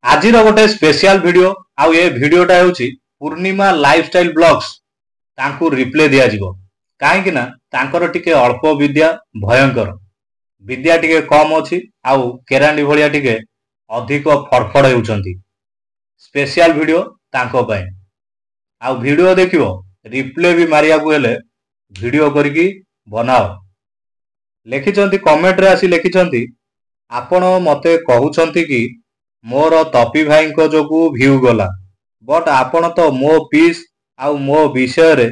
आज गोटे special video आउ ये वीडियोटा होची पूर्णिमा लाइफस्टाइल ब्लॉग्स तांकु रिप्ले दिया जिवो काहेकि ना तांकर टिके अल्प विद्या भयंकर विद्या टिके कम अछि आउ केरांडी भलिया टिके अधिक फड़फड़ हेउचंती स्पेशल वीडियो तांको पय आउ वीडियो देखिवो रिप्ले भी मारिया को हेले वीडियो करके बनाओ लिखिचंती कमेंट रे आसी लिखिचंती आपण मते कहउचंती कि मोर तपी भाई जोगु भ्यू गला बट आपण तो मो पीस आउ मो विषय रे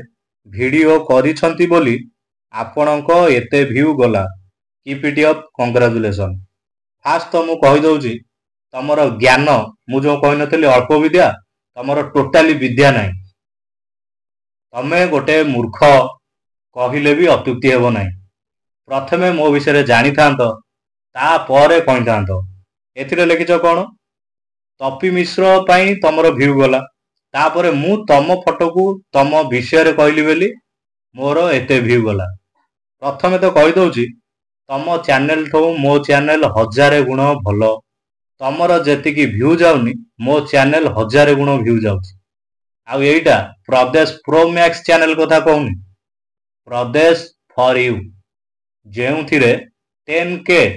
वीडियो करिसंती बोली आपणक एते भ्यू गला keep it up congratulation. Fast तो मु कहि दउची तमरो ज्ञान मु जो कहि नथली अल्प विद्या तमरो टोटाली विद्या नाही तमे गोटे मूर्ख कहिले भी अत्युक्ति हेबो नाही प्रथमे मो विषय रे जानि थांतो ता परे कहि थांतो एथिरे लिखिछ कोन तपी मिश्र पाई तमरो भ्यू गला तापरे मु तम फोटो को तम विषय रे कहली बेली मोर एते भ्यू गला प्रथमे तो कहि दउची तम चैनल तो मो चैनल 1000 गुण भलो तमरो जेति की भ्यू जाउनी मो चैनल 1000 गुण भ्यू जाउची आ एटा प्रदेश प्रो मैक्स चैनल कथा कहूनी प्रदेश फॉर यू जेउथिरे 10K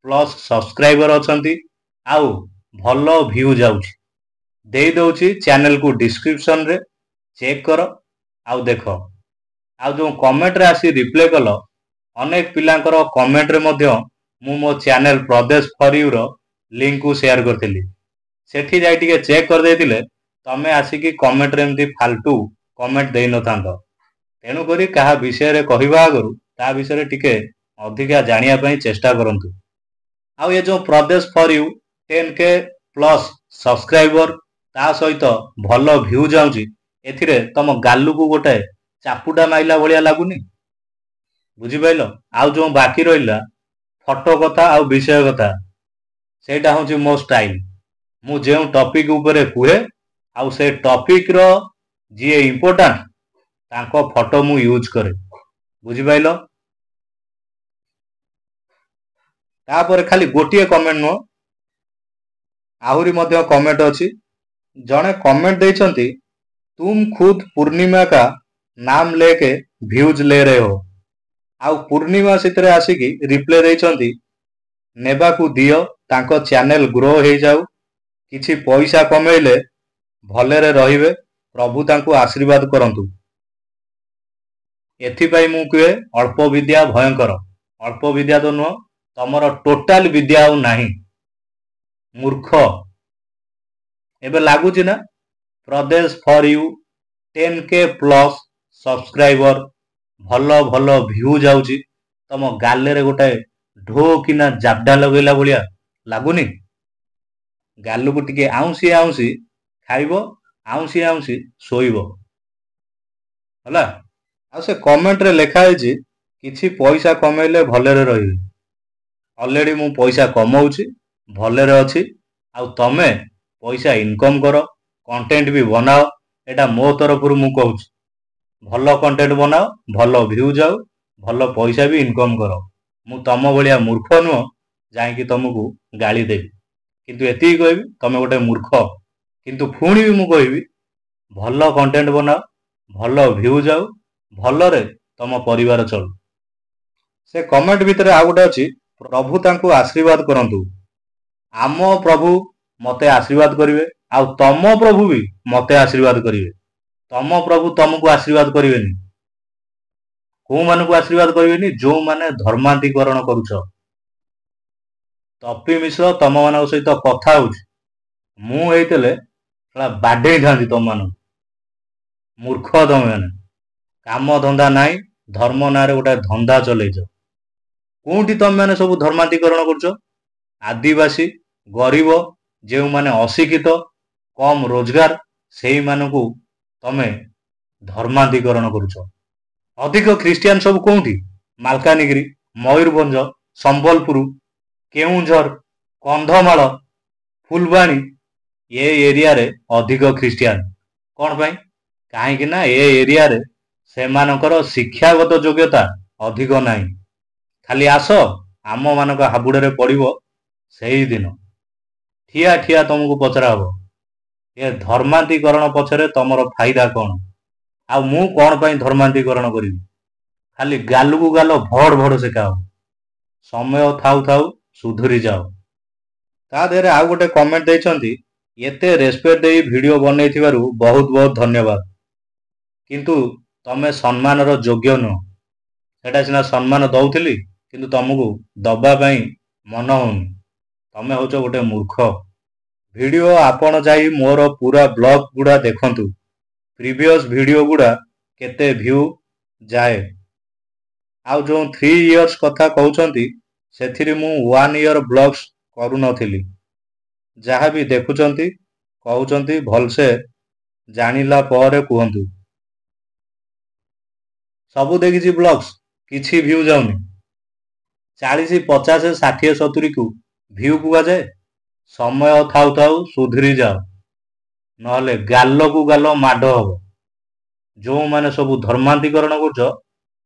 प्लस सब्सक्राइबर अछंती आउ भलो व्यू जाउची दे दउची चैनल को डिस्क्रिप्शन रे चेक करो आउ देखो आउ जो कमेंट रे आसी रिप्लाई कलो अनेक पिलांकर कमेंट रे मध्य मु मो चैनल प्रदेश फॉर यू रो लिंक को शेयर करथिली सेठी जाई टिके चेक कर देथिले तमे आसी की कमेंट रे एमती फालतू कमेंट देई नथांतो तेनु करी कहा विषय रे कहिबा आगरु ता विषय रे टिके अधिका जानिया पई चेष्टा करंतु आउ ये जो Pradesh for you 10K plus subscriber ता सहित भलो व्यू जाउची एथिरे तम गालू को गोटे चापुटा माइला भलिया लागुनी बुझी पाइलो आउ जो बाकी रहिला फोटो कथा आउ विषय कथा सेटा होची मो स्टाइल मु जे टॉपिक ऊपर कुहे आउ से टॉपिक रो जे इंपोर्टेंट तांको फोटो मु यूज करे बुझी पाइलो तापर खाली गोटिए कमेंट नो आहुरी मध्य कमेंट अछि जने कमेंट देइछंती तुम खुद पूर्णिमा का नाम लेके व्यूज ले रहे हो आउ पूर्णिमा सितरे आसिकी रिप्ले देइछंती नेबा को दियो तांको चैनल ग्रो हे जाऊ किछि पैसा कमेले भले रे रहिबे प्रभु तांको आशीर्वाद करंतु एथि पई मु कहे अल्प विद्या भयंकर अल्प विद्या तो नो तमरो टोटल विद्या आउ नाही मूर्ख एबे लागुची ना Pradesh for you 10K plus subscriber भलो भलो व्यू जाउची तम गाले रे गोटे ढो किना जाबडा लगेला भलिया लागुनी गालू को टिके आउसी आउसी खाइबो आउसी आउसी सोइबो हला आ से कमेंट रे लिखा है जी किछि पैसा कमेले भले रे रहिबे ऑलरेडी मु पैसा कमाउची भले रे अछि आ तमे पैसा इनकम करो कंटेंट भी बनाओ एटा मो तरफ मु कहूची भलो कंटेंट बनाओ भलो व्यू जाओ भलो पैसा भी इनकम करो मु तम भलिया मूर्ख नुह जाई कि तुमको गाली देबी किंतु एति कहबी तमे गोटे मूर्ख किंतु पुणी भी मु कहबी भलो कंटेंट बनाओ भलो व्यू जाओ भलो रे तम परिवार चलू से कमेंट भितर आ गोटे अछि प्रभु तांको आशीर्वाद करंतु आम प्रभु मते आशीर्वाद करिवे आ तम प्रभु भी मते आशीर्वाद करिवे तम प्रभु तुमको आशीर्वाद करिवेनी को मान को आशीर्वाद करिवेनी जो माने धर्मांतरीकरण करूछ तपी मिश्र तम मान सहित कथा होछ मु हेतले बाडे थांती तम मान मूर्ख तम माने काम धंदा नाई धर्म नारे गोटे धंदा चलैछ कोठी तम माने सब धर्मांतरीकरण करूछ आदिवासी गरीब जे माने अशिक्षित कम रोजगार से मानकु तमे धर्मांतरीकरण करूछ अधिक ख्रिस्टियन सब कोठी मालकानगिरी मयूरभंज संबलपुर केउंझर कंधमाल फुलबाणी ये एरिया रे अधिक ख्रिस्टियन कौन पाई कहीं कि ना ये एरिया रे से मानकर शिक्षागत योग्यता अधिक नाही खाली आस आम मानक हाबुड़े पड़ो से ही दिन ଠିଆ ଠିଆ ତମକୁ ପଚରା ହବ ଏ ଧର୍ମାନ୍ତୀକରଣ ପଛରେ ତମର ଫାଇଦା କ'ଣ? ଆଉ ମୁଁ କ'ଣ ପାଇଁ ଧର୍ମାନ୍ତୀକରଣ କରିବି? ଖାଲି ଗାଲକୁ ଗାଲ ଭଡ଼ ଭଡ଼ ସେକା ହବ। ସମୟ ଥାଉ ଥାଉ ସୁଧୁରି ଯାଅ। ତା ଦେହରେ ଆଉ ଗୋଟେ କମେଣ୍ଟ ଦେଇଛନ୍ତି, ଏତେ ରେସ୍ପେକ୍ଟ ଦେଇ ଭିଡ଼ିଓ ବନେଇଥିବାରୁ ବହୁତ ବହୁତ ଧନ୍ୟବାଦ, କିନ୍ତୁ ତମେ ସମ୍ମାନର ଯୋଗ୍ୟ ନୁହଁ। ସେଟା ସିନା ସମ୍ମାନ ଦଉଥିଲି, କିନ୍ତୁ ତମକୁ ଦବା ପାଇଁ ମନ ହଉନି। ତମେ ହଉଛ ଗୋଟେ ମୂର୍ଖ। ଭିଡ଼ିଓ ଆପଣ ଯାଇ ମୋର ପୁରା ବ୍ଲଗ ଗୁଡ଼ା ଦେଖନ୍ତୁ। ପ୍ରିଭିୟସ୍ ଭିଡ଼ିଓ ଗୁଡ଼ା କେତେ ଭ୍ୟୁ ଯାଏ। ଆଉ ଯେଉଁ 3 ଇୟର୍ସ କଥା କହୁଛନ୍ତି, ସେଥିରେ ମୁଁ 1 ଇୟର ବ୍ଲଗ୍ସ କରୁନଥିଲି। ଯାହା ବି ଦେଖୁଛନ୍ତି କହୁଛନ୍ତି ଭଲସେ ଜାଣିଲା ପରେ କୁହନ୍ତୁ। ସବୁ ଦେଖିଛି ବ୍ଲଗ୍ସ, କିଛି ଭ୍ୟୁ ଯାଉନି। 40, 50, 60, 70କୁ ଭ୍ୟୁ କୁହାଯାଏ? ସମୟ ଥାଉ ଥାଉ ସୁଧୁରି ଯାଅ, ନହେଲେ ଗାଲକୁ ଗାଲ ମାଡ଼ ହବ। ଯେଉଁମାନେ ସବୁ ଧର୍ମାନ୍ତୀକରଣ କରୁଛ,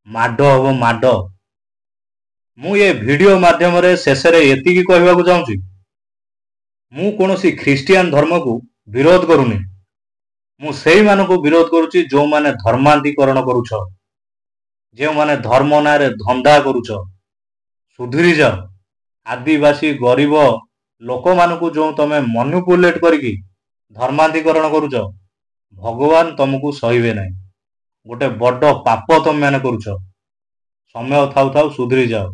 ମାଡ଼ ହବ ମାଡ଼। ମୁଁ ଏ ଭିଡ଼ିଓ ମାଧ୍ୟମରେ ଶେଷରେ ଏତିକି କହିବାକୁ ଚାହୁଁଛି, ମୁଁ କୌଣସି ଖ୍ରୀଷ୍ଟିଆନ ଧର୍ମକୁ ବିରୋଧ କରୁନି। ମୁଁ ସେଇମାନଙ୍କୁ ବିରୋଧ କରୁଛି ଯେଉଁମାନେ ଧର୍ମାନ୍ତୀକରଣ କରୁଛ, ଯେଉଁମାନେ ଧର୍ମ ନାଁରେ ଧନ୍ଦା କରୁଛ। ସୁଧୁରି ଯାଅ। ଆଦିବାସୀ ଗରିବ ଲୋକମାନଙ୍କୁ ଯେଉଁ ତମେ ମନିପୁଲେଟ୍ କରିକି ଧର୍ମାନ୍ତୀକରଣ କରୁଛ, ଭଗବାନ ତମକୁ ସହିବେ ନାହିଁ। ଗୋଟେ ବଡ଼ ପାପ ତମେମାନେ କରୁଛ। ସମୟ ଥାଉ ଥାଉ ସୁଧୁରି ଯାଅ।